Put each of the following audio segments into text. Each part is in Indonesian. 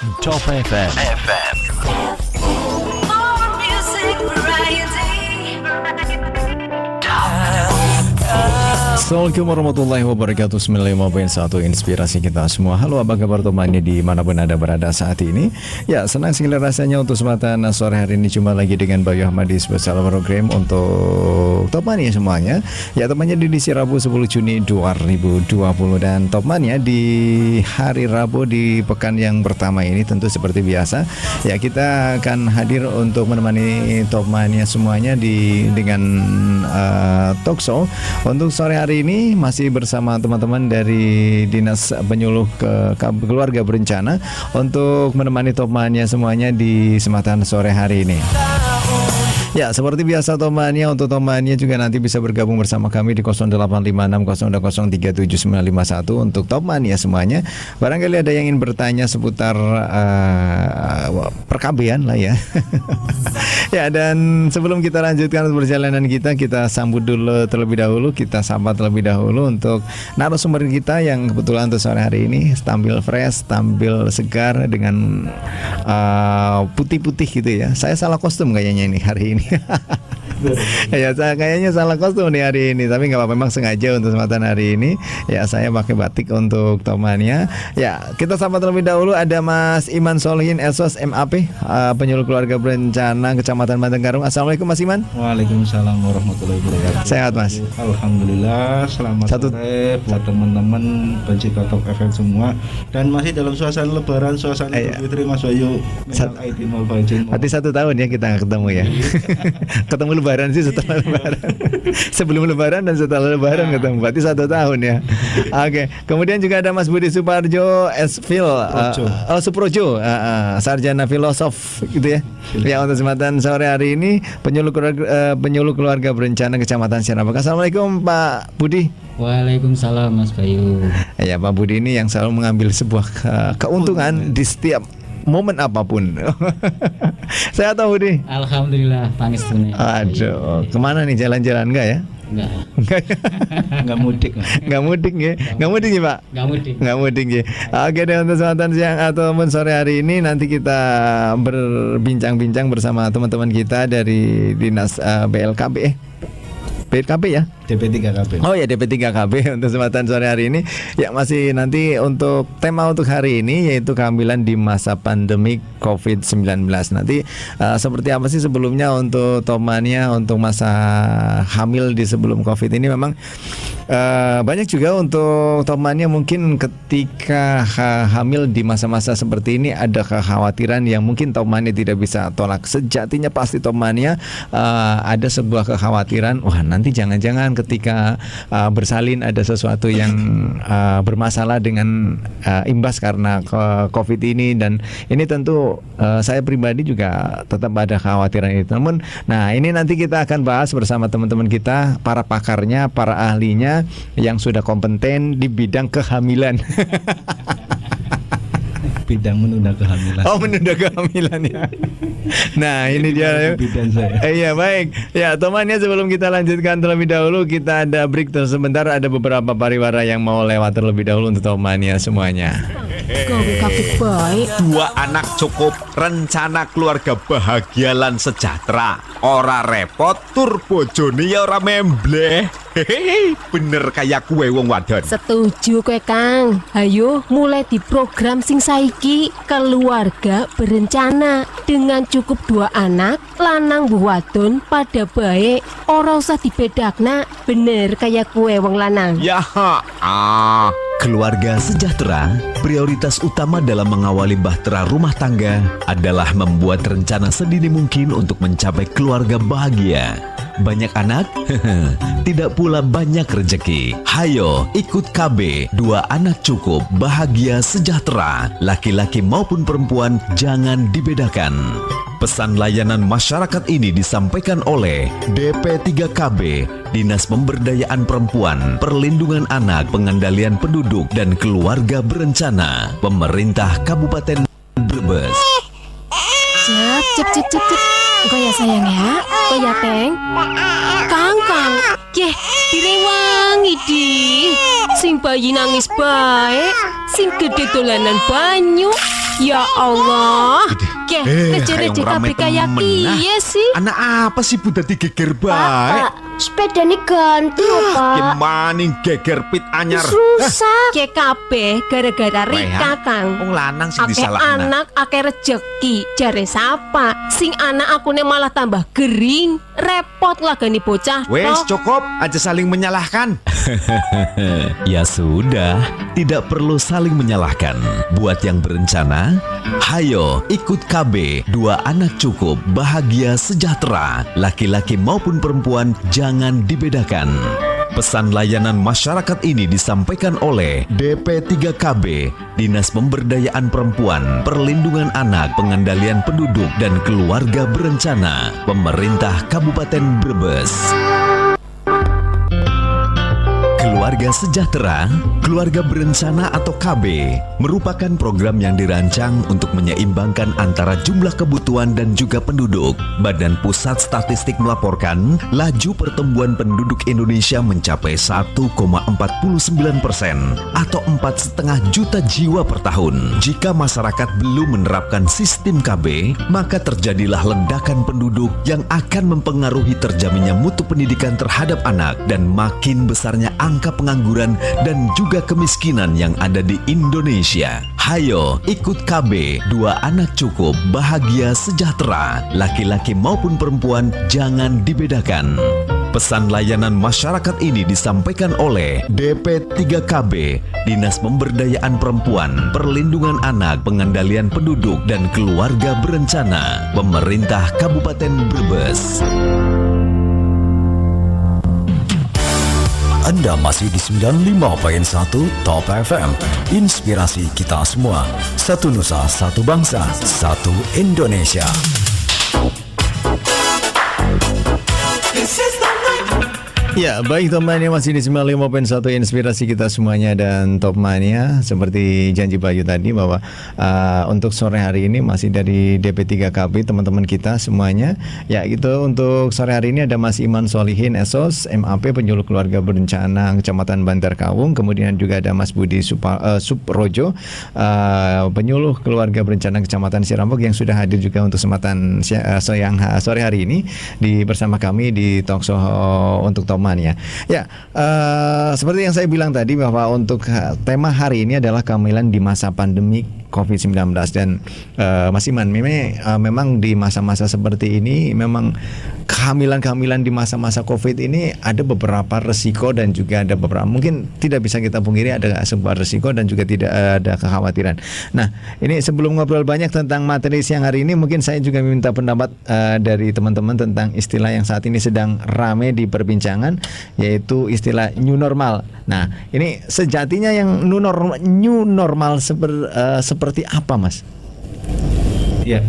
Top FM. More music variety. Assalamualaikum warahmatullahi wabarakatuh. 95.1 inspirasi kita semua. Halo, apa kabar temannya dimanapun Anda berada saat ini? Ya, senang sekali rasanya untuk kesempatan sore hari ini jumpa lagi dengan Bayu Ahmad di spesial program untuk Top Mania semuanya. Ya, temannya di edisi Rabu 10 Juni 2020 dan Top Mania di hari Rabu di pekan yang pertama ini tentu seperti biasa. Ya, kita akan hadir untuk menemani Top Mania semuanya dengan talk show. Untuk sore hari ini masih bersama teman-teman dari Dinas Penyuluh Keluarga Berencana untuk menemani Top Mania semuanya di kesempatan sore hari ini. Ya, seperti biasa Top Mania, untuk Top Mania juga nanti bisa bergabung bersama kami di 0856 untuk Top Mania semuanya. Barangkali ada yang ingin bertanya seputar perkabean lah ya. Ya, dan sebelum kita lanjutkan perjalanan kita sambut dulu terlebih dahulu, kita sapa terlebih dahulu untuk narasumber kita yang kebetulan untuk sore hari ini tampil fresh, tampil segar dengan putih-putih gitu ya. Saya salah kostum kayaknya ini hari ini. Ya, kayaknya salah kostum nih hari ini, tapi nggak apa-apa, memang sengaja untuk kesempatan hari ini. Ya, saya pakai batik untuk Top Mania. Ya, kita sapa terlebih dahulu ada Mas Iman Solihin SOS MAP, Penyuluh Keluarga Berencana Kecamatan Bantekarung. Assalamualaikum Mas Iman. Waalaikumsalam warahmatullahi wabarakatuh. Sehat Mas? Alhamdulillah, selamat sore buat teman-teman pencinta Top FM semua. Dan masih dalam suasana Lebaran, suasana Idul Fitri Mas Bayu. Berarti 1 tahun ya kita nggak ketemu ya. Ketemu Lebaran sih setelah Lebaran. Sebelum Lebaran dan setelah Lebaran ketemu. Berarti 1 tahun ya. Oke. Kemudian juga ada Mas Budi Suparjo Esfil, Suprojo, sarjana filosof gitu ya. Ya, untuk kesempatan sore hari ini penyuluh keluarga berencana Kecamatan Sianapaka. Assalamualaikum Pak Budi. Waalaikumsalam Mas Bayu. Ya, Pak Budi ini yang selalu mengambil sebuah keuntungan di setiap momen apapun. Saya tahu Budi. Alhamdulillah, pangestune. Aduh, kemana nih, jalan-jalan enggak ya? Enggak mudik. Enggak mudik ya? Enggak mudik ya Pak? Enggak mudik ya. Oke deh, untuk kesempatan siang atau sore hari ini nanti kita berbincang-bincang bersama teman-teman kita dari Dinas BLKB ya? DP3KB. Oh ya, DP3KB untuk kesempatan sore hari ini. Ya, masih nanti untuk tema untuk hari ini yaitu kehamilan di masa pandemi COVID-19. Nanti seperti apa sih sebelumnya untuk Top Mania untuk masa hamil di sebelum COVID ini memang banyak juga untuk Top Mania mungkin ketika hamil di masa-masa seperti ini ada kekhawatiran yang mungkin Top Mania tidak bisa tolak. Sejatinya pasti Top Mania ada sebuah kekhawatiran, wah nanti jangan-jangan ketika bersalin ada sesuatu yang bermasalah dengan imbas karena COVID ini, dan ini tentu saya pribadi juga tetap ada kekhawatiran itu. Namun, nah ini nanti kita akan bahas bersama teman-teman kita, para pakarnya, para ahlinya yang sudah kompeten di bidang kehamilan. Bidang menunda kehamilan. Oh, menunda kehamilan ya. Nah, ini dia. Iya, baik. Ya, temannya, sebelum kita lanjutkan terlebih dahulu, kita ada break sebentar. Ada beberapa pariwara yang mau lewat terlebih dahulu untuk temannya semuanya. Dua anak cukup, rencana keluarga bahagia lan sejahtera. Ora repot, tur bojone ya ora membleh. Hehehe, bener kayak kue wong wadon. Setuju kowe Kang. Hayo mulai di program sing saiki keluarga berencana dengan cukup 2 anak, lanang bu wadon pada baik, ora usah dibedakna. Bener kayak kue wong lanang. Ya, Keluarga sejahtera, prioritas utama dalam mengawali bahtera rumah tangga adalah membuat rencana sedini mungkin untuk mencapai keluarga bahagia. Banyak anak? Tidak pula banyak rezeki. Hayo, ikut KB, 2 anak cukup, bahagia sejahtera. Laki-laki maupun perempuan, jangan dibedakan. Pesan layanan masyarakat ini disampaikan oleh DP3KB, Dinas Pemberdayaan Perempuan, Perlindungan Anak, Pengendalian Penduduk dan Keluarga Berencana, Pemerintah Kabupaten Brebes. Cep. Engko ya sayang ya. Engko ya Teng. Kang. Yeh, direwangi di. Sing bayi nangis bae, sing gede dolanan banyu. Ya Allah. Ke, reje-reje hayang rame kabeh kaya temen, kiye sih? Anak apa sih budak digeger bae? Pak, sepeda ini ganti loh Pak. Gimana geger pit anyar? Rusak. Ke kabeh gara-gara Rika, Kang. Wong lanang sing Ake disalahna. anak, ake rejeki. Jare sapa? Sing anak aku malah tambah gering. Repot lagani bocah. Wes toh. cukup, aja saling menyalahkan. Ya sudah, tidak perlu saling menyalahkan. Buat yang berencana, hayo ikut KB. 2 anak cukup, bahagia, sejahtera. Laki-laki maupun perempuan jangan dibedakan. Pesan layanan masyarakat ini disampaikan oleh DP3KB, Dinas Pemberdayaan Perempuan, Perlindungan Anak, Pengendalian Penduduk dan Keluarga Berencana, Pemerintah Kabupaten Brebes. Keluarga Sejahtera, Keluarga Berencana atau KB merupakan program yang dirancang untuk menyeimbangkan antara jumlah kebutuhan dan juga penduduk. Badan Pusat Statistik melaporkan laju pertumbuhan penduduk Indonesia mencapai 1,49% atau 4,5 juta jiwa per tahun. Jika masyarakat belum menerapkan sistem KB, maka terjadilah ledakan penduduk yang akan mempengaruhi terjaminnya mutu pendidikan terhadap anak dan makin besarnya angka pengangguran dan juga kemiskinan yang ada di Indonesia. Hayo ikut KB, 2 anak cukup, bahagia, sejahtera. Laki-laki maupun perempuan jangan dibedakan. Pesan layanan masyarakat ini disampaikan oleh DP3KB, Dinas Pemberdayaan Perempuan, Perlindungan Anak, Pengendalian Penduduk dan Keluarga Berencana, Pemerintah Kabupaten Brebes. Anda masih di 95.1 Top FM. Inspirasi kita semua. Satu Nusa, satu bangsa, satu Indonesia. Ya, baik teman-teman, masih di 95.1 Inspirasi kita semuanya dan Top Mania. Seperti janji Bayu tadi bahwa untuk sore hari ini masih dari DP3KB teman-teman kita semuanya. Ya gitu, untuk sore hari ini ada Mas Iman Solihin SOS MAP Penyuluh Keluarga Berencana Kecamatan Bantar Kawung. Kemudian juga ada Mas Budi Suprojo, Penyuluh Keluarga Berencana Kecamatan Sirambok yang sudah hadir juga untuk kesempatan sore hari ini bersama kami di Talkshow untuk Top Mania. Ya, seperti yang saya bilang tadi bahwa untuk tema hari ini adalah kehamilan di masa pandemi COVID-19 dan Mas Iman, memang di masa-masa seperti ini memang kehamilan-kehamilan di masa-masa COVID ini ada beberapa resiko dan juga ada beberapa, mungkin tidak bisa kita pungkiri ada sebuah resiko dan juga tidak ada kekhawatiran. Nah, ini sebelum ngobrol banyak tentang materi siang hari ini, mungkin saya juga minta pendapat dari teman-teman tentang istilah yang saat ini sedang rame di perbincangan, yaitu istilah new normal. Nah, ini sejatinya yang new normal seperti apa, Mas? Ya,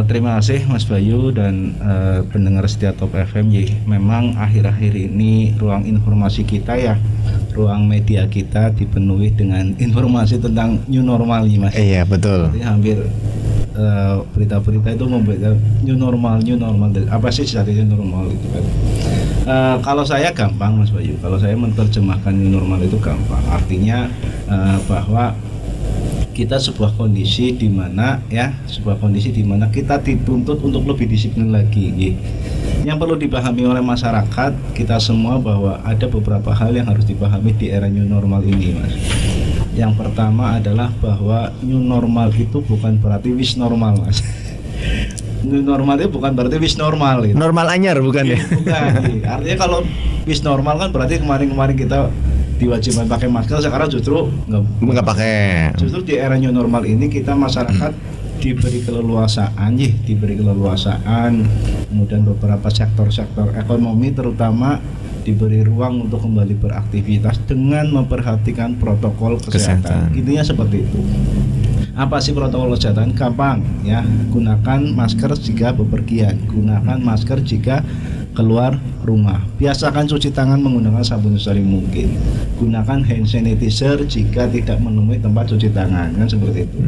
terima kasih Mas Bayu dan pendengar setia Top FM. Memang akhir-akhir ini ruang informasi kita ya, ruang media kita dipenuhi dengan informasi tentang new normal nih, Mas. Iya, betul. Jadi hampir berita-berita itu membuat new normal. Apa sih sejatinya normal itu kan? Kalau saya gampang Mas Bayu, kalau saya menerjemahkan new normal itu gampang. Artinya bahwa kita sebuah kondisi di mana kita dituntut untuk lebih disiplin lagi. Yang perlu dipahami oleh masyarakat kita semua bahwa ada beberapa hal yang harus dipahami di era new normal ini, Mas. Yang pertama adalah bahwa new normal itu bukan berarti wis normal, Mas. New normal itu bukan berarti wis normal gitu. Normal anyar bukan ya? Bukan. Artinya kalau wis normal kan berarti kemarin kita diwajibkan pakai masker, sekarang justru nggak pakai. Justru di era new normal ini kita masyarakat diberi keleluasaan, kemudian beberapa sektor-sektor ekonomi terutama diberi ruang untuk kembali beraktivitas dengan memperhatikan protokol kesehatan. Intinya seperti itu. Apa sih protokol kesehatan? Gampang ya, gunakan masker jika bepergian, gunakan masker jika keluar rumah, biasakan cuci tangan menggunakan sabun sesering mungkin, gunakan hand sanitizer jika tidak menemui tempat cuci tangan, kan seperti itu.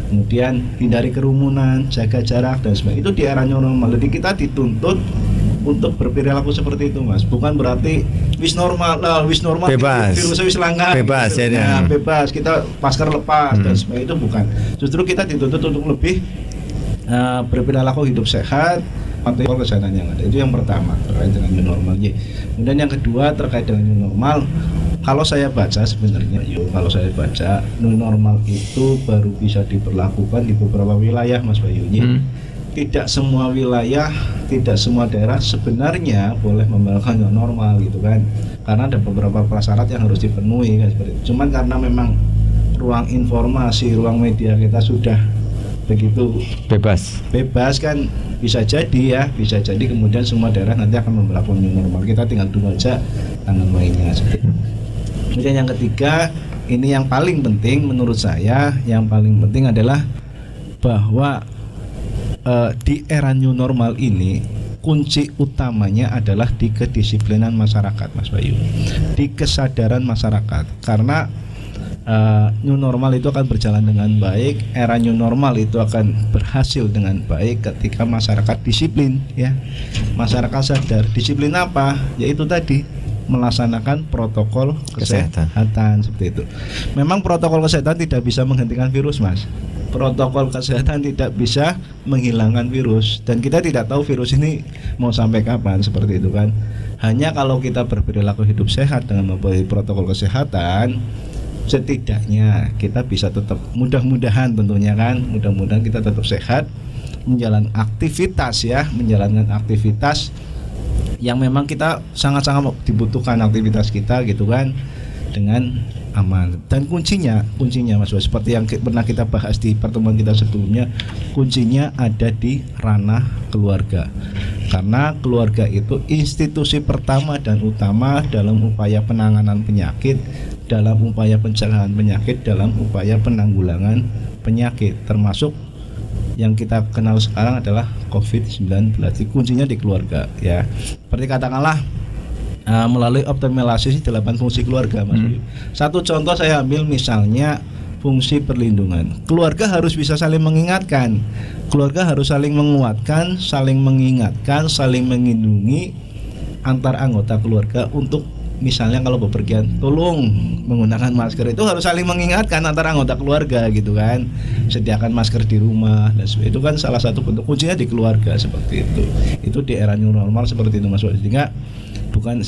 Kemudian hindari kerumunan, jaga jarak dan sebagainya. Itu di era new normal. Jadi kita dituntut untuk berperilaku seperti itu, Mas. Bukan berarti wis normal Bebas. virusnya wis langka. Bebas, ya, Nah, ya. bebas, kita masker lepas dan sebagainya, itu bukan. Justru kita dituntut untuk lebih berperilaku hidup sehat, protokol kesehatan yang ada. Itu yang pertama terkait dengan new normal. Kemudian yang kedua terkait dengan new normal, kalau saya baca sebenarnya, new normal itu baru bisa diberlakukan di beberapa wilayah, Mas Bayu. Tidak semua wilayah, tidak semua daerah sebenarnya boleh memberlakukan new normal gitu kan, karena ada beberapa prasyarat yang harus dipenuhi kan, seperti itu. Cuman karena memang ruang informasi, ruang media kita sudah begitu Bebas. kan, bisa jadi kemudian semua daerah nanti akan memberlakukan new normal. Kita tinggal tunggu aja tanggal mainnya seperti itu. Kemudian yang ketiga, ini yang paling penting menurut saya, yang paling penting adalah bahwa di era new normal ini kunci utamanya adalah di kedisiplinan masyarakat, Mas Bayu, di kesadaran masyarakat. Karena new normal itu akan berjalan dengan baik, era new normal itu akan berhasil dengan baik ketika masyarakat disiplin, ya. Masyarakat sadar, disiplin apa? Yaitu tadi melaksanakan protokol kesehatan seperti itu. Memang protokol kesehatan tidak bisa menghentikan virus, Mas. Protokol kesehatan tidak bisa menghilangkan virus, dan kita tidak tahu virus ini mau sampai kapan seperti itu kan. Hanya kalau kita berperilaku hidup sehat dengan mematuhi protokol kesehatan, setidaknya kita bisa tetap, mudah-mudahan tentunya kan, mudah-mudahan kita tetap sehat, menjalankan aktivitas yang memang kita sangat-sangat dibutuhkan aktivitas kita gitu kan, dengan aman. Dan kuncinya Mas, seperti yang pernah kita bahas di pertemuan kita sebelumnya, kuncinya ada di ranah keluarga. Karena keluarga itu institusi pertama dan utama dalam upaya penanganan penyakit, dalam upaya pencegahan penyakit, dalam upaya penanggulangan penyakit, termasuk yang kita kenal sekarang adalah COVID-19. Kuncinya di keluarga, ya. Seperti katakanlah melalui optimalisasi 8 fungsi keluarga, Mas. Satu contoh saya ambil misalnya fungsi perlindungan. Keluarga harus bisa saling mengingatkan. Keluarga harus saling menguatkan, saling mengingatkan, saling melindungi antar anggota keluarga untuk misalnya kalau bepergian tolong menggunakan masker, itu harus saling mengingatkan antara anggota keluarga gitu kan. Sediakan masker di rumah dan sebagainya. Itu kan salah satu bentuk kuncinya di keluarga seperti itu. Itu di era new normal seperti itu, Mas. Sehingga bukan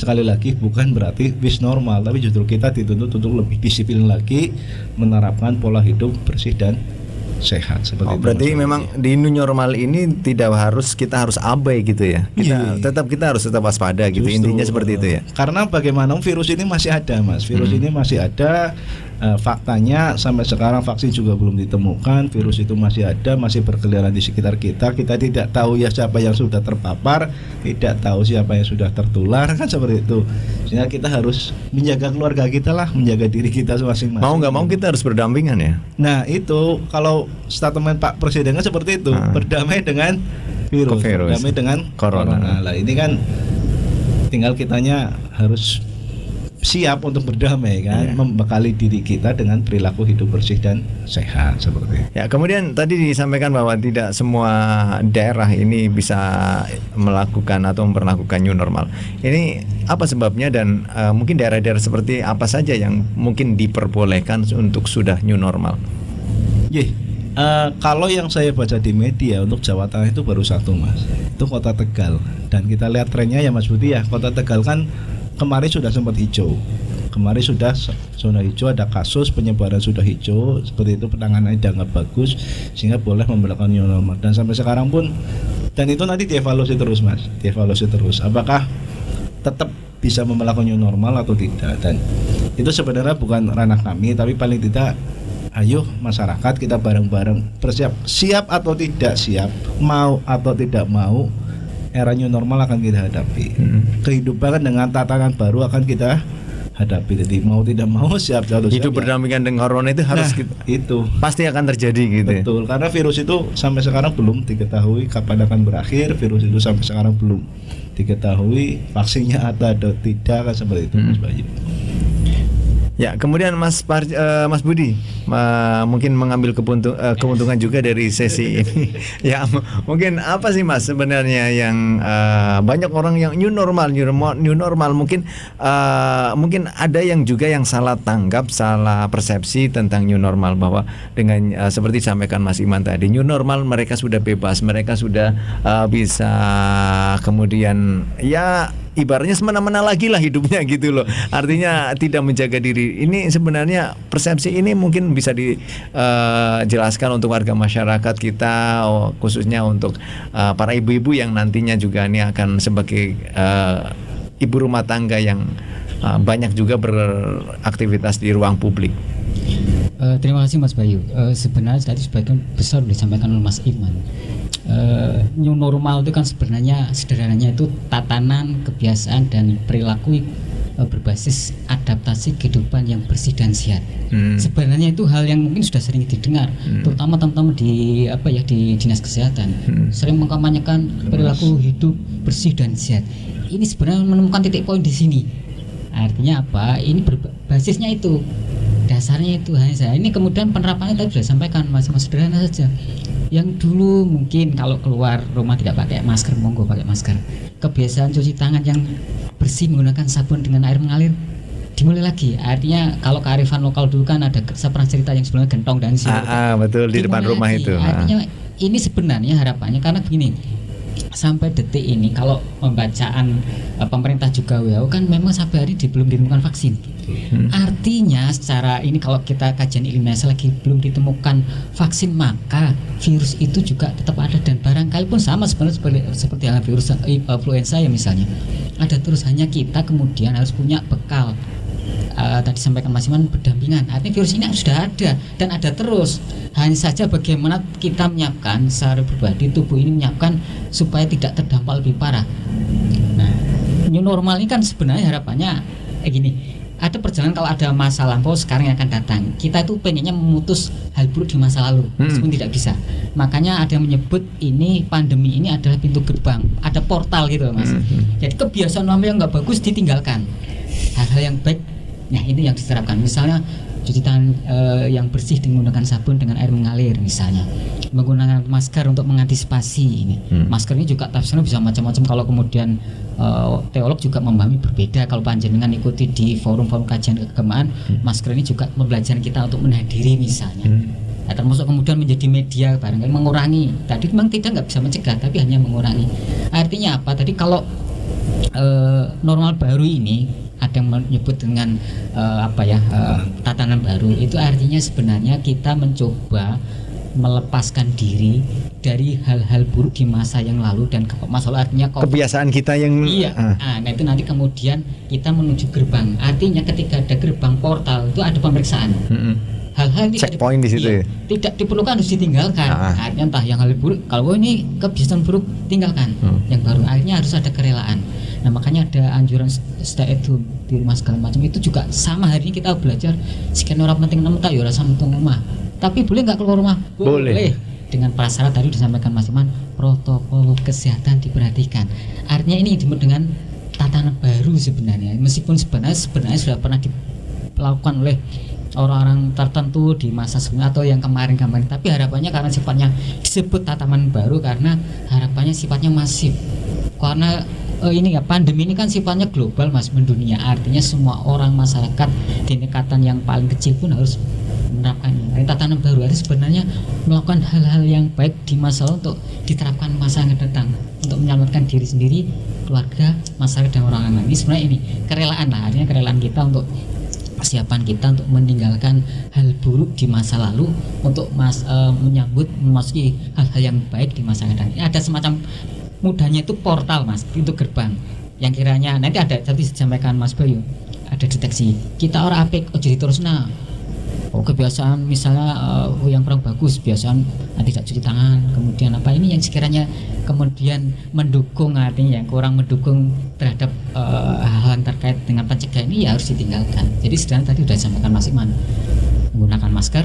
berarti wis normal, tapi justru kita dituntut untuk lebih disiplin lagi menerapkan pola hidup bersih dan sehat seperti itu. Berarti memang di new normal ini kita harus abai gitu ya. Kita harus tetap waspada gitu. Justru, intinya seperti itu ya. Karena bagaimana virus ini masih ada, Mas. Ini masih ada. Faktanya sampai sekarang vaksin juga belum ditemukan. Virus itu masih ada, masih berkeliaran di sekitar kita. Kita tidak tahu ya siapa yang sudah terpapar, tidak tahu siapa yang sudah tertular, kan seperti itu. Sehingga kita harus menjaga keluarga kita lah, menjaga diri kita masing-masing. Mau nggak mau kita harus berdampingan ya. Nah itu kalau statement Pak Presiden kan seperti itu, berdamai dengan virus, berdamai dengan corona. Lah ini kan tinggal kitanya harus siap untuk berdamai kan, membekali diri kita dengan perilaku hidup bersih dan sehat seperti itu. Ya, kemudian tadi disampaikan bahwa tidak semua daerah ini bisa melakukan atau memperlakukan new normal. Ini apa sebabnya dan mungkin daerah-daerah seperti apa saja yang mungkin diperbolehkan untuk sudah new normal? Kalau yang saya baca di media untuk Jawa Tengah itu baru satu, Mas. Itu Kota Tegal. Dan kita lihat trennya ya, Mas Budi ya. Kota Tegal kan kemarin sudah sempat hijau. Kemarin sudah zona hijau, ada kasus penyebaran sudah hijau, seperti itu, penanganannya dianggap bagus sehingga boleh memberlakukan new normal. Dan sampai sekarang pun, dan itu nanti dievaluasi terus, Mas. Dievaluasi terus. Apakah tetap bisa memberlakukan new normal atau tidak? Dan itu sebenarnya bukan ranah kami, tapi paling tidak ayo masyarakat kita bareng-bareng bersiap, siap atau tidak siap, mau atau tidak mau, era new normal akan kita hadapi. Kehidupan dengan tatanan baru akan kita hadapi. Jadi mau tidak mau, siap atau hidup berdampingan dengan corona itu harus itu pasti akan terjadi gitu. Betul, karena virus itu sampai sekarang belum diketahui kapan akan berakhir. Virus itu sampai sekarang belum diketahui vaksinnya ada atau tidak kan seperti itu, Mas Bayu. Ya, kemudian Mas Budi mungkin mengambil keuntungan juga dari sesi ini. Ya, mungkin apa sih Mas sebenarnya yang banyak orang yang new normal mungkin ada yang juga yang salah tanggap, salah persepsi tentang new normal, bahwa dengan seperti disampaikan Mas Iman tadi, new normal mereka sudah bebas, mereka sudah bisa kemudian ya ibaratnya semena-mena lagi lah hidupnya gitu loh. Artinya tidak menjaga diri. Ini sebenarnya persepsi ini mungkin bisa dijelaskan untuk warga masyarakat kita, khususnya untuk para ibu-ibu yang nantinya juga ini akan sebagai ibu rumah tangga yang banyak juga beraktivitas di ruang publik. Terima kasih Mas Bayu. Sebenarnya tadi sebagian besar disampaikan oleh Mas Iman. New normal itu kan sebenarnya sederhananya itu tatanan, kebiasaan dan perilaku berbasis adaptasi kehidupan yang bersih dan sehat. Sebenarnya itu hal yang mungkin sudah sering didengar, terutama teman-teman di dinas kesehatan sering mengkampanyekan perilaku hidup bersih dan sehat. Ini sebenarnya menemukan titik poin di sini. Artinya apa? Ini basisnya itu, dasarnya itu hanya saya. Ini kemudian penerapannya tadi sudah disampaikan masih sederhana saja. Yang dulu mungkin kalau keluar rumah tidak pakai masker, monggo pakai masker. Kebiasaan cuci tangan yang bersih menggunakan sabun dengan air mengalir dimulai lagi. Artinya kalau kearifan lokal dulu kan ada, saya pernah cerita yang sebelumnya gentong dan sirup. Betul, di depan rumah lagi. itu. Artinya ini sebenarnya harapannya karena begini. Sampai detik ini kalau pembacaan pemerintah juga WHO kan memang sampai hari ini belum ditemukan vaksin. Artinya secara ini kalau kita kajian ilmiah selagi belum ditemukan vaksin, maka virus itu juga tetap ada dan barangkali pun sama sebenarnya seperti halnya virus influenza ya misalnya. Ada terus, hanya kita kemudian harus punya bekal. Tadi sampaikan Mas Iman, berdampingan. Artinya virus ini sudah ada dan ada terus. Hanya saja bagaimana kita menyiapkan secara pribadi, tubuh ini menyiapkan supaya tidak terdampak lebih parah. Nah, new normal ini kan sebenarnya harapannya gini. Ada perjalanan, kalau ada masa lampau sekarang yang akan datang. Kita itu pengennya memutus hal buruk di masa lalu, meskipun tidak bisa. Makanya ada yang menyebut ini pandemi ini adalah pintu gerbang, ada portal gitu Mas. Jadi kebiasaan lama yang nggak bagus ditinggalkan. Hal-hal yang baik, nah ini yang diterapkan. Misalnya cuci tangan yang bersih dengan menggunakan sabun dengan air mengalir misalnya, menggunakan masker untuk mengantisipasi ini. Masker ini juga tafsirnya bisa macam-macam. Kalau kemudian teolog juga memahami berbeda. Kalau panjenengan ikuti di forum-forum kajian keagamaan, masker ini juga pembelajaran kita untuk menahan diri misalnya. Nah, termasuk kemudian menjadi media barangkali mengurangi. Tadi memang nggak bisa mencegah, tapi hanya mengurangi. Artinya apa? Tadi kalau normal baru ini ada yang menyebut dengan tatanan baru, itu artinya sebenarnya kita mencoba melepaskan diri dari hal-hal buruk di masa yang lalu dan masalah artinya kebiasaan kita yang nah itu nanti kemudian kita menuju gerbang. Artinya ketika ada gerbang portal itu ada pemeriksaan. Hal-hal ini checkpoint di situ tidak diperlukan, harus ditinggalkan. Artinya entah yang hal buruk, kalau ini kebiasaan buruk tinggalkan. Yang baru akhirnya harus ada kerelaan. Nah makanya ada anjuran stay at home di rumah segala macam. Itu juga sama, hari ini kita belajar sekian orang penting namun tak ya rasa mentung rumah. Tapi boleh nggak keluar rumah? Boleh. Dengan prasyarat tadi disampaikan Mas Iman, protokol kesehatan diperhatikan. Artinya ini disebut dengan tatanan baru sebenarnya. Meskipun sebenarnya sudah pernah dilakukan oleh orang-orang tertentu di masa sebelumnya atau yang kemarin-kemarin. Tapi harapannya karena sifatnya disebut tatanan baru karena harapannya sifatnya masif. Karena ini ya, pandemi ini kan sifatnya global Mas, mendunia. Artinya semua orang masyarakat di tingkatan yang paling kecil pun harus menerapkan tatanan baru. Artinya sebenarnya melakukan hal-hal yang baik di masa lalu untuk diterapkan masa yang datang untuk menyelamatkan diri sendiri, keluarga, masyarakat dan orang lain. Ini sebenarnya ini kerelaan lah, artinya kerelaan kita untuk persiapan kita untuk meninggalkan hal buruk di masa lalu untuk menyambut memasuki hal-hal yang baik di masa yang datang. Ini ada semacam mudahnya itu portal Mas, pintu gerbang yang kiranya nanti ada tadi disampaikan Mas Bayu, ada deteksi kita orang apik ojo diterusna. Kebiasaan misalnya yang kurang bagus, biasaan tidak cuci tangan, kemudian apa ini yang sekiranya kemudian mendukung, artinya yang kurang mendukung terhadap hal yang terkait dengan pencegahan ini ya harus ditinggalkan. Jadi sedang tadi sudah disampaikan Mas Iman, menggunakan masker,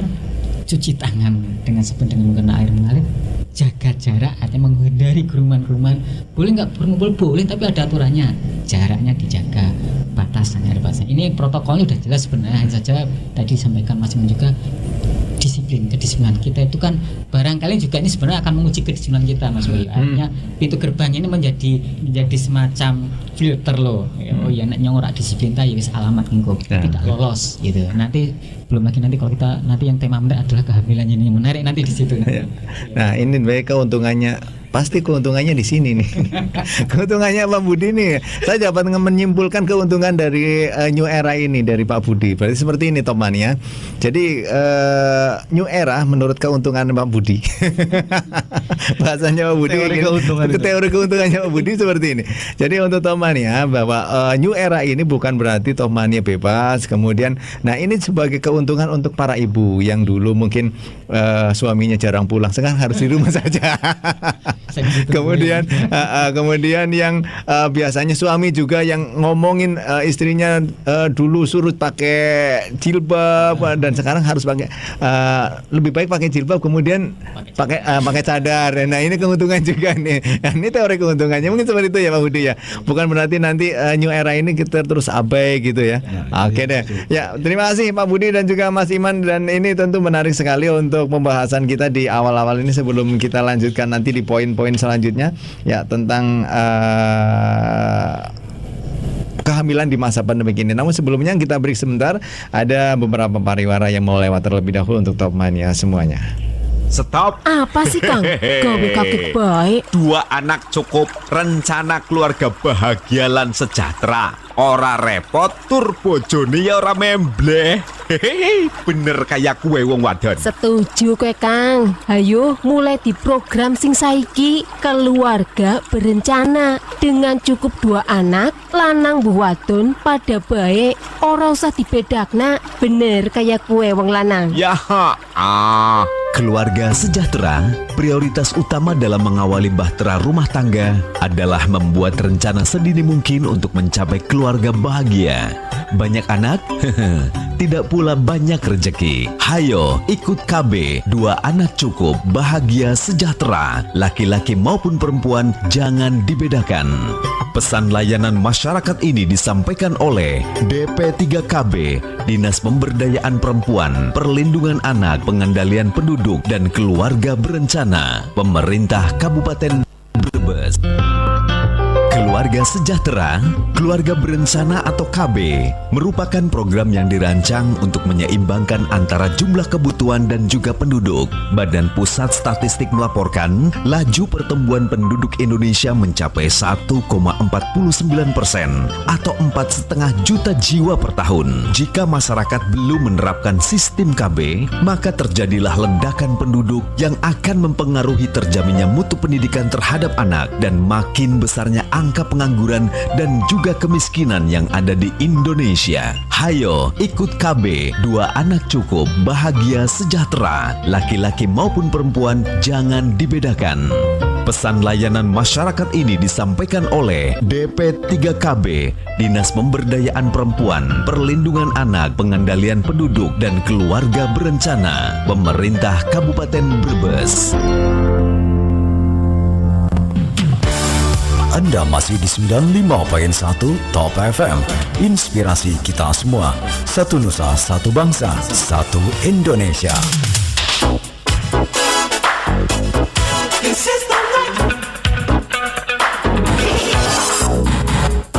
cuci tangan dengan sabun dengan menggunakan air mengalir, jaga jarak, artinya menghindari kerumun-kerumun. Boleh nggak berkumpul? Boleh, tapi ada aturannya. jaraknya dijaga, batasannya ada batasan. Ini protokolnya udah jelas sebenarnya, hanya saja tadi disampaikan Mas Iman juga kedisiplinan kita itu kan barangkali juga ini sebenarnya akan menguji kedisiplinan kita Mas Wahyu. Artinya pintu gerbang ini menjadi semacam filter loh. Oh ya nek nyong ora disiplin ta ya wis alamat engko tidak lolos gitu. Nanti belum lagi nanti kalau kita nanti yang tema menarik adalah kehamilannya, ini menarik nanti di situ. Nah, ini baik keuntungannya. Pasti keuntungannya di sini nih. Keuntungannya Pak Budi nih. Saya dapat menyimpulkan keuntungan dari New Era ini dari Pak Budi. Berarti seperti ini Toman ya. Jadi New Era menurut keuntungan Pak Budi. Bahasanya Pak Budi. Teori keuntungannya Pak Budi seperti ini. Jadi untuk Toman ya, bahwa New Era ini bukan berarti Tomannya bebas. Kemudian, nah ini sebagai keuntungan untuk para ibu yang dulu mungkin suaminya jarang pulang, sekarang harus di rumah saja. Kemudian yang biasanya suami juga yang ngomongin istrinya dulu surut pakai jilbab dan sekarang harus pakai lebih baik pakai jilbab kemudian pakai cadar. Nah ini keuntungan juga nih. Nah, ini teori keuntungannya mungkin seperti itu ya Pak Budi ya. Bukan berarti nanti New Era ini kita terus abai gitu ya. Oke deh. Ya terima kasih Pak Budi dan juga Mas Iman, dan ini tentu menarik sekali untuk pembahasan kita di awal-awal ini sebelum kita lanjutkan nanti di poin-poin selanjutnya ya tentang kehamilan di masa pandemi ini. Namun sebelumnya kita break sebentar, ada beberapa pariwara yang mau lewat terlebih dahulu untuk Top Mania semuanya. Stop. Apa sih Kang? Gawe kaget baik. 2 anak cukup, rencana keluarga bahagia lan sejahtera. Ora repot, tur bojone ya ora membleh. Hehehe, bener kayak kue wong wadon. Setuju kowe Kang. Hayo mulai di program sing saiki, keluarga berencana dengan cukup 2 anak, lanang bu wadon pada baik, ora usah dibedakna. Bener kayak kue wong lanang. Ya, Keluarga sejahtera, prioritas utama dalam mengawali bahtera rumah tangga adalah membuat rencana sedini mungkin untuk mencapai keluarga bahagia. Banyak anak? Tidak pula banyak rezeki. Hayo, ikut KB, 2 anak cukup, bahagia sejahtera. Laki-laki maupun perempuan, jangan dibedakan. Pesan layanan masyarakat ini disampaikan oleh DP3KB, Dinas Pemberdayaan Perempuan, Perlindungan Anak, Pengendalian Penduduk dan Keluarga Berencana, Pemerintah Kabupaten Brebes. Keluarga Sejahtera, Keluarga Berencana atau KB merupakan program yang dirancang untuk menyeimbangkan antara jumlah kebutuhan dan juga penduduk. Badan Pusat Statistik melaporkan laju pertumbuhan penduduk Indonesia mencapai 1,49% atau 4,5 juta jiwa per tahun. Jika masyarakat belum menerapkan sistem KB, maka terjadilah ledakan penduduk yang akan mempengaruhi terjaminnya mutu pendidikan terhadap anak dan makin besarnya angka pengangguran dan juga kemiskinan yang ada di Indonesia. Hayo, ikut KB, 2 anak cukup, bahagia sejahtera. Laki-laki maupun perempuan, jangan dibedakan. Pesan layanan masyarakat ini disampaikan oleh DP3KB, Dinas Pemberdayaan Perempuan, Perlindungan Anak, Pengendalian Penduduk dan Keluarga Berencana, Pemerintah Kabupaten Brebes. Anda masih di 95.1 Top FM. Inspirasi kita semua. Satu Nusa, satu bangsa, satu Indonesia.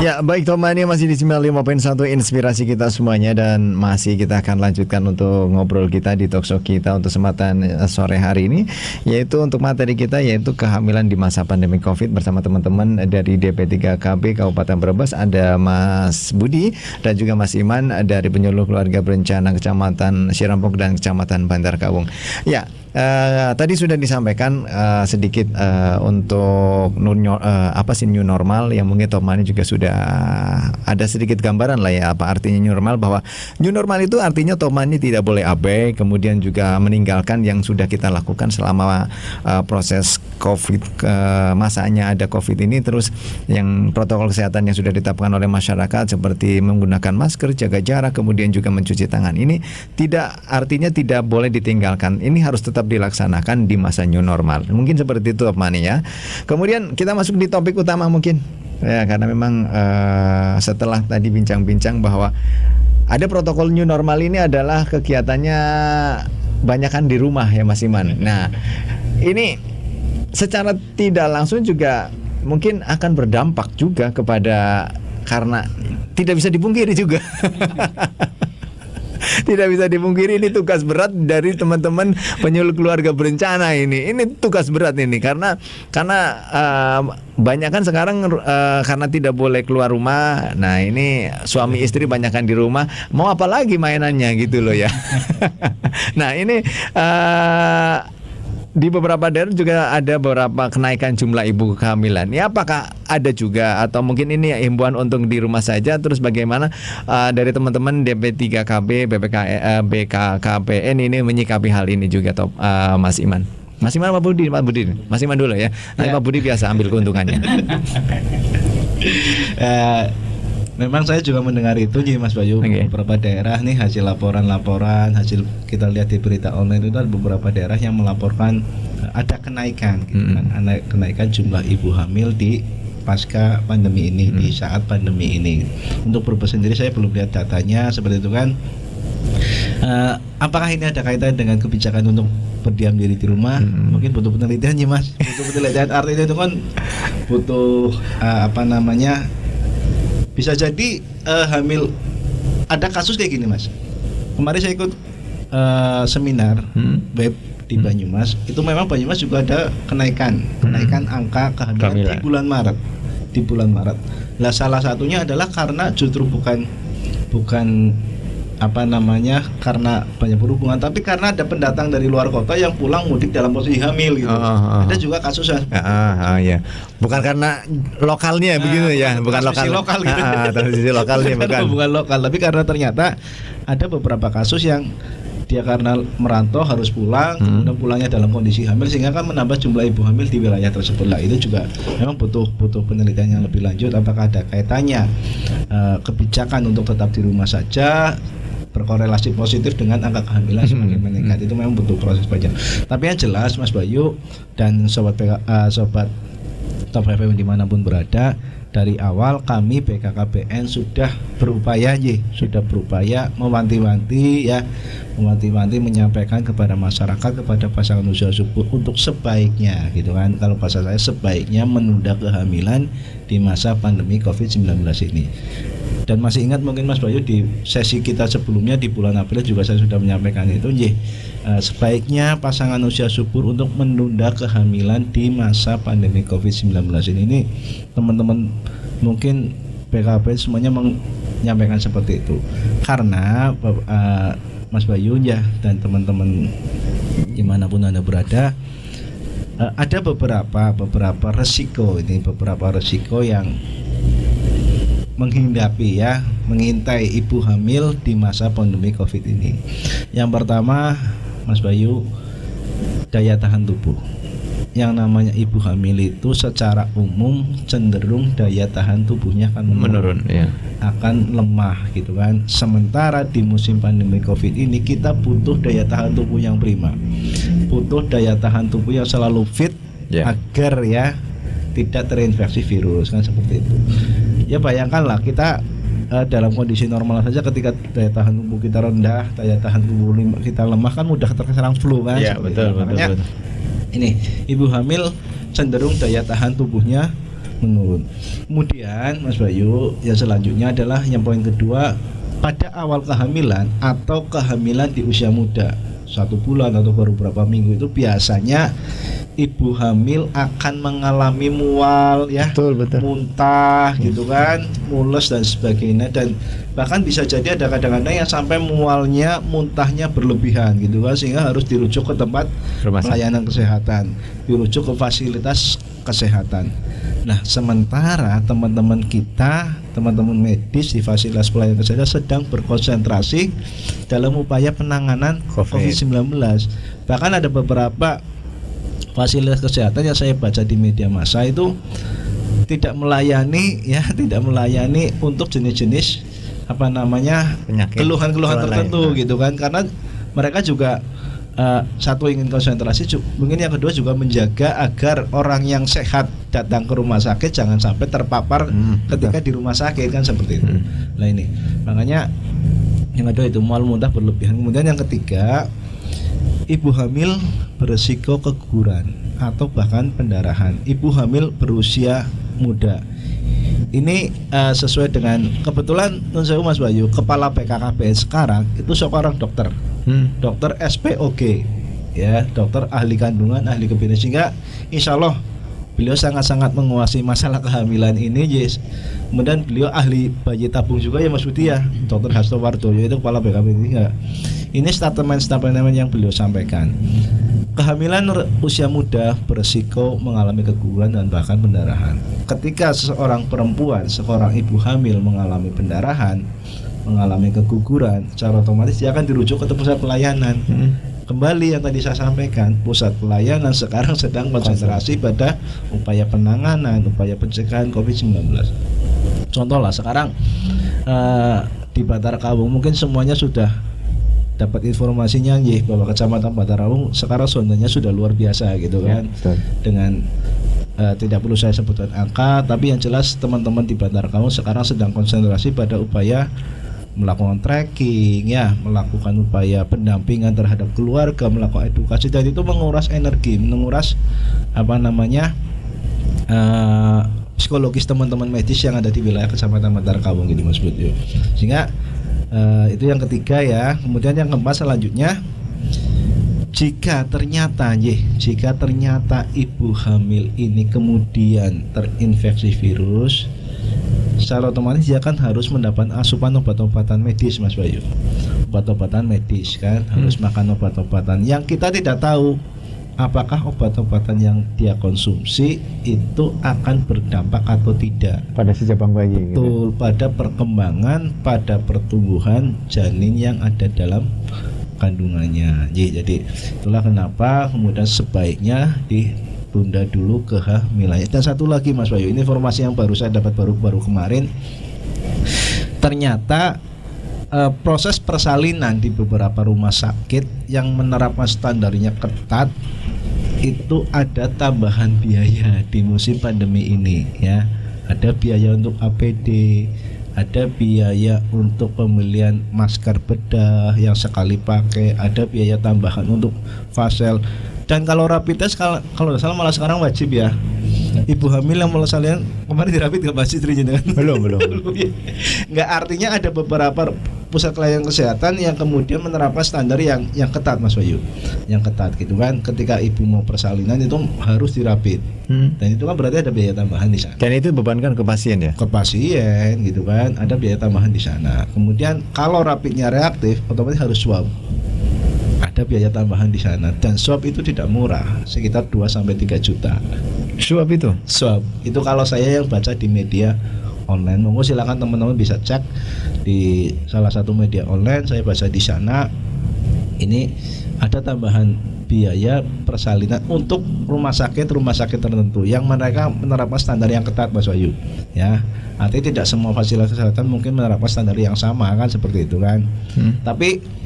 Ya baik Tomania, masih di 95.1 Inspirasi kita semuanya, dan masih kita akan lanjutkan untuk ngobrol kita di talkshow kita untuk kesempatan sore hari ini, yaitu untuk materi kita yaitu kehamilan di masa pandemi Covid bersama teman-teman dari DP3KB Kabupaten Brebes. Ada Mas Budi dan juga Mas Iman dari Penyuluh Keluarga Berencana Kecamatan Sirampok dan Kecamatan Bantar Kawung. Ya, tadi sudah disampaikan sedikit untuk new normal yang mungkin Tomani juga sudah ada sedikit gambaran lah ya apa artinya new normal, bahwa new normal itu artinya Tomani tidak boleh abai, kemudian juga meninggalkan yang sudah kita lakukan selama proses Covid, masanya ada Covid ini, terus yang protokol kesehatan yang sudah ditetapkan oleh masyarakat seperti menggunakan masker, jaga jarak, kemudian juga mencuci tangan, ini tidak artinya tidak boleh ditinggalkan, ini harus tetap dilaksanakan di masa new normal. Mungkin seperti itu Tomani ya. Kemudian kita masuk di topik utama mungkin. Ya, karena memang setelah tadi bincang-bincang bahwa ada protokol new normal ini adalah kegiatannya banyakan di rumah ya Mas Iman. Nah, ini secara tidak langsung juga mungkin akan berdampak juga kepada, karena tidak bisa dipungkiri juga. Tidak bisa dipungkiri ini tugas berat dari teman-teman penyuluh keluarga berencana ini. Ini tugas berat ini karena banyak kan sekarang karena tidak boleh keluar rumah. Nah, ini suami istri banyakan di rumah. Mau apa lagi mainannya gitu loh ya. Nah, ini di beberapa daerah juga ada beberapa kenaikan jumlah ibu kehamilan. Ya, apakah ada juga atau mungkin ini himbauan untuk di rumah saja? Terus bagaimana dari teman-teman DP3KB BKKBN ini menyikapi hal ini juga, Mas Iman? Mas Iman, Pak Budi, Mas Iman dulu ya. Nanti Pak Budi biasa ambil keuntungannya. Memang saya juga mendengar itu nih Mas Bayu. Beberapa daerah nih hasil laporan hasil kita lihat di berita online itu ada beberapa daerah yang melaporkan ada kenaikan gitu kan, kenaikan jumlah ibu hamil di pasca pandemi ini, di saat pandemi ini. Untuk Brebes sendiri saya belum lihat datanya seperti itu kan. Apakah ini ada kaitan dengan kebijakan untuk berdiam diri di rumah? Mungkin butuh penelitian ya Mas. Butuh penelitian, artinya itu kan butuh bisa jadi hamil. Ada kasus kayak gini Mas. Kemarin saya ikut seminar web di Banyumas. Itu memang Banyumas juga ada kenaikan angka kehamilan di bulan Maret. Nah, salah satunya adalah karena justru bukan karena banyak berhubungan, tapi karena ada pendatang dari luar kota yang pulang mudik dalam posisi hamil gitu. Ada juga kasusnya. Ya. Bukan karena lokalnya begitu ya, bukan lokal gitu. Transmisi lokalnya bukan lokal, tapi karena ternyata ada beberapa kasus yang dia karena merantau harus pulang, kemudian pulangnya dalam kondisi hamil sehingga kan menambah jumlah ibu hamil di wilayah tersebut. Lah itu juga memang butuh penelitian yang lebih lanjut, apakah ada kaitannya kebijakan untuk tetap di rumah saja berkorelasi positif dengan angka kehamilan semakin meningkat. Itu memang butuh proses panjang. Tapi yang jelas Mas Bayu dan sobat Top FM dimanapun berada, dari awal kami BKKBN sudah berupaya mewanti-wanti menyampaikan kepada masyarakat, kepada pasangan usia subur untuk sebaiknya gitu kan, kalau bahasa saya sebaiknya menunda kehamilan di masa pandemi COVID-19 ini. Dan masih ingat mungkin Mas Bayu di sesi kita sebelumnya di bulan April juga saya sudah menyampaikan itu, sebaiknya pasangan usia subur untuk menunda kehamilan di masa pandemi COVID-19 ini. Ini teman-teman mungkin PKB semuanya menyampaikan seperti itu. Karena Mas Bayu dan teman-teman dimanapun Anda berada, ada beberapa resiko yang mengintai ibu hamil di masa pandemi COVID ini. Yang pertama, Mas Bayu, daya tahan tubuh. Yang namanya ibu hamil itu secara umum cenderung daya tahan tubuhnya akan menurun ya. Akan lemah gitu kan. Sementara di musim pandemi COVID ini kita butuh daya tahan tubuh yang prima. Butuh daya tahan tubuh yang selalu fit agar tidak terinfeksi virus kan, seperti itu. Ya bayangkanlah kita dalam kondisi normal saja ketika daya tahan tubuh kita rendah, daya tahan tubuh kita lemah kan mudah terserang flu kan. Iya, betul. Ini ibu hamil cenderung daya tahan tubuhnya menurun. Kemudian Mas Bayu, yang selanjutnya adalah yang poin kedua, pada awal kehamilan atau kehamilan di usia muda, 1 bulan atau baru beberapa minggu itu biasanya ibu hamil akan mengalami mual betul. Muntah gitu kan, mules dan sebagainya, dan bahkan bisa jadi ada kadang-kadang yang sampai mualnya, muntahnya berlebihan gitu kan, sehingga harus dirujuk ke tempat pelayanan kesehatan, dirujuk ke fasilitas kesehatan. Nah, sementara teman-teman medis di fasilitas pelayanan kesehatan sedang berkonsentrasi dalam upaya penanganan COVID-19. Bahkan ada beberapa fasilitas kesehatan yang saya baca di media massa itu tidak melayani untuk jenis-jenis penyakit, keluhan-keluhan tertentu gitu kan, karena mereka juga satu ingin konsentrasi, mungkin yang kedua juga menjaga agar orang yang sehat datang ke rumah sakit jangan sampai terpapar ketika di rumah sakit kan seperti itu. Nah ini makanya yang kedua itu mual muntah berlebihan. Kemudian yang ketiga, ibu hamil beresiko keguguran atau bahkan pendarahan. Ibu hamil berusia muda. Ini sesuai dengan kebetulan Nun Sewu Mas Bayu, kepala BKKBN sekarang itu seorang dokter, dokter SPOG, ya, dokter ahli kandungan, ahli kebidanan, sehingga insya Allah beliau sangat-sangat menguasai masalah kehamilan ini, yes. Kemudian beliau ahli bayi tabung juga ya Mas Budi ya, Dokter Hasto Wardoyo itu kepala BKKBN juga. Ini statement yang beliau sampaikan. Kehamilan usia muda beresiko mengalami keguguran dan bahkan pendarahan. Ketika seorang perempuan, seorang ibu hamil mengalami pendarahan, mengalami keguguran, secara otomatis dia akan dirujuk ke pusat pelayanan. Kembali yang tadi saya sampaikan, pusat pelayanan sekarang sedang konsentrasi pada upaya penanganan, upaya pencegahan COVID-19. Contoh lah sekarang di Batara Kawung mungkin semuanya sudah dapat informasinya bahwa Kecamatan Batarawung sekarang zondanya sudah luar biasa gitu kan. Dengan tidak perlu saya sebutkan angka, tapi yang jelas teman-teman di Batarawung sekarang sedang konsentrasi pada upaya melakukan tracking ya, melakukan upaya pendampingan terhadap keluarga, melakukan edukasi, dan itu menguras energi, menguras psikologis teman-teman medis yang ada di wilayah Kecamatan Batarawung gitu Mas Budi. Sehingga itu yang ketiga ya. Kemudian yang keempat selanjutnya, jika ternyata ibu hamil ini kemudian terinfeksi virus, secara otomatis dia kan harus mendapat asupan obat-obatan medis Mas Bayu, obat-obatan medis kan, harus makan obat-obatan yang kita tidak tahu apakah obat-obatan yang dia konsumsi itu akan berdampak atau tidak pada si jabang bayi. Betul, pada perkembangan, pada pertumbuhan janin yang ada dalam kandungannya. Jadi itulah kenapa kemudian sebaiknya ditunda dulu kehamilannya. Dan satu lagi Mas Bayu, ini informasi yang baru saya dapat baru kemarin. Ternyata proses persalinan di beberapa rumah sakit yang menerapkan standarnya ketat itu ada tambahan biaya di musim pandemi ini ya. Ada biaya untuk APD, ada biaya untuk pembelian masker bedah yang sekali pakai, ada biaya tambahan untuk fasel. Dan kalau rapid test kalau nggak salah malah sekarang wajib ya. Ibu hamil yang mulai salian kemarin dirapid nggak masih kan? Belum. Nggak, artinya ada beberapa pusat pelayanan kesehatan yang kemudian menerapkan standar yang ketat Mas Bayu, yang ketat gitu kan. Ketika ibu mau persalinan itu harus dirapid, dan itu kan berarti ada biaya tambahan di sana. Dan itu bebankan ke pasien ya? Ke pasien gitu kan, ada biaya tambahan di sana. Kemudian kalau rapidnya reaktif, otomatis harus swab. Ada biaya tambahan di sana, dan swab itu tidak murah, sekitar 2-3 juta. Swab itu? Swab itu kalau saya yang baca di media online, monggo silakan teman-teman bisa cek di salah satu media online, saya baca di sana. Ini ada tambahan biaya persalinan untuk rumah sakit tertentu yang mereka menerapkan standar yang ketat Mas Wahyu ya. Artinya tidak semua fasilitas kesehatan mungkin menerapkan standar yang sama kan, seperti itu kan. Tapi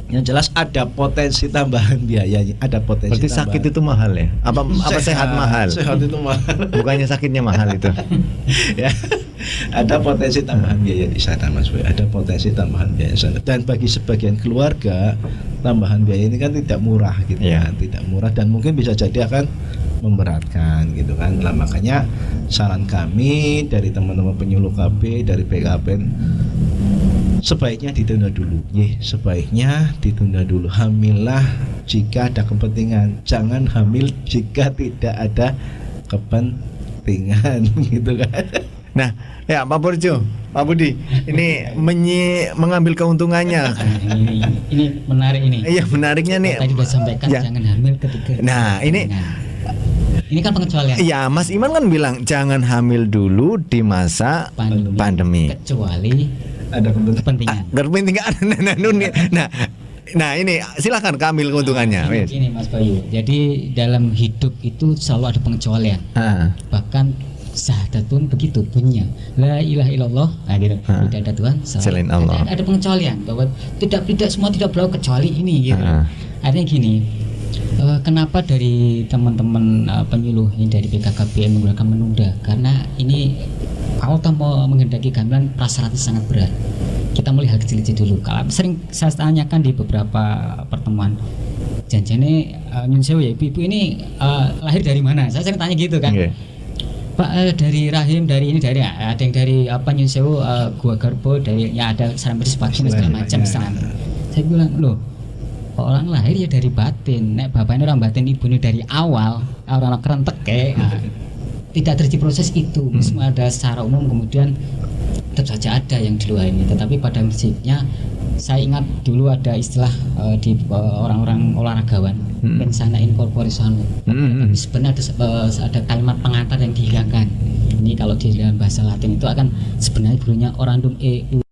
yang jelas ada potensi tambahan biayanya, ada potensi. Berarti tambahan. Sakit itu mahal ya? Apa sehat mahal? Sehat itu mahal. Bukannya sakitnya mahal itu. Ya, ada potensi tambahan biaya di sana Mas Boy. Ada potensi tambahan biaya di sana. Dan bagi sebagian keluarga, tambahan biaya ini kan tidak murah gitu kan, tidak murah dan mungkin bisa jadi akan memberatkan gitu kan. Nah, makanya saran kami dari teman-teman penyuluh KB dari PKPN, sebaiknya ditunda dulu, sebaiknya ditunda dulu. Hamillah jika ada kepentingan, jangan hamil jika tidak ada kepentingan, gitu kan. Nah, ya Pak Purjo, Pak Budi, ini mengambil keuntungannya. Ini menarik ini. Iya, menariknya nih. Tadi sudah sampaikan jangan hamil ketika. Nah, ini kan pengecualian. Iya, Mas Iman kan bilang jangan hamil dulu di masa pandemi. Kecuali ada kepentingan. Nah ini silakan kambil keuntungannya. Ini Mas Bayu. Jadi dalam hidup itu selalu ada pengecualian. Bahkan syahadat pun begitu bunyinya, la ilaha illallah, gitu. Tidak ada Tuhan Selain Allah. Ada pengecualian bahwa tidak semua tidak berlaku kecuali ini, gitu. Artinya gini, kenapa dari teman-teman penyuluh ini dari BKKBN menggunakan menunda? Karena ini Allah mau menghendaki gamelan prasyaratnya sangat berat. Kita melihat kecil-kecil dulu. Kalau sering saya tanyakan di beberapa pertemuan, janjane nyun sewu ya ibu ini lahir dari mana? Saya sering tanya gitu kan. Pak, dari rahim, dari ini, dari ada yang dari apa nyun sewu, gua garbo, dari ya ada saran bersepatu segala macam misalnya. Saya bilang loh, orang lahir ya dari batin. Nek bapaknya orang batin, ibunya dari awal orang kerentek tidak terjadi proses itu. Semua ada secara umum, kemudian tetap saja ada yang di luar ini. Tetapi pada prinsipnya saya ingat dulu ada istilah di orang-orang olahragawan, mensana incorpore sano. Tapi sebenarnya ada kalimat pengantar yang dihilangkan. Ini kalau di dalam bahasa Latin itu akan sebenarnya bunyinya orandum eu.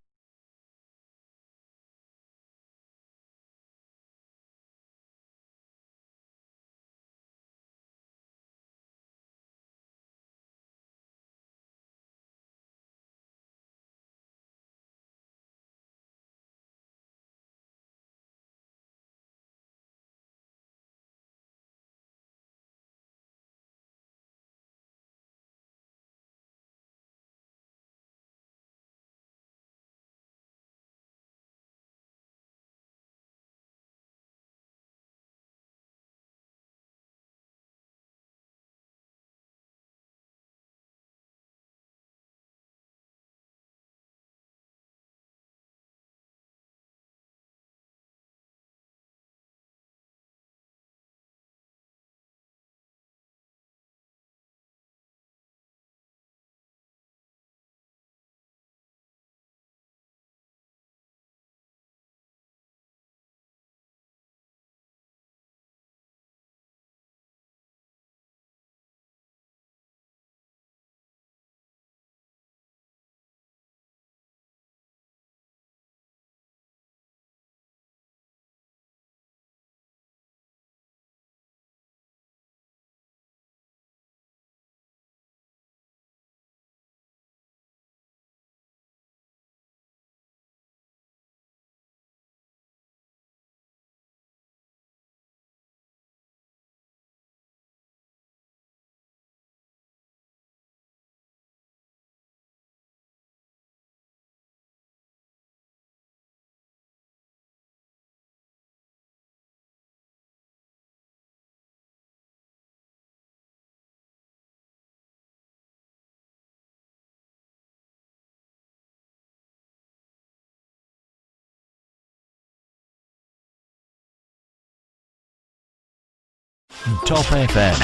Top FM.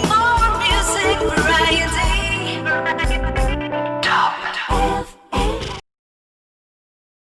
More music variety.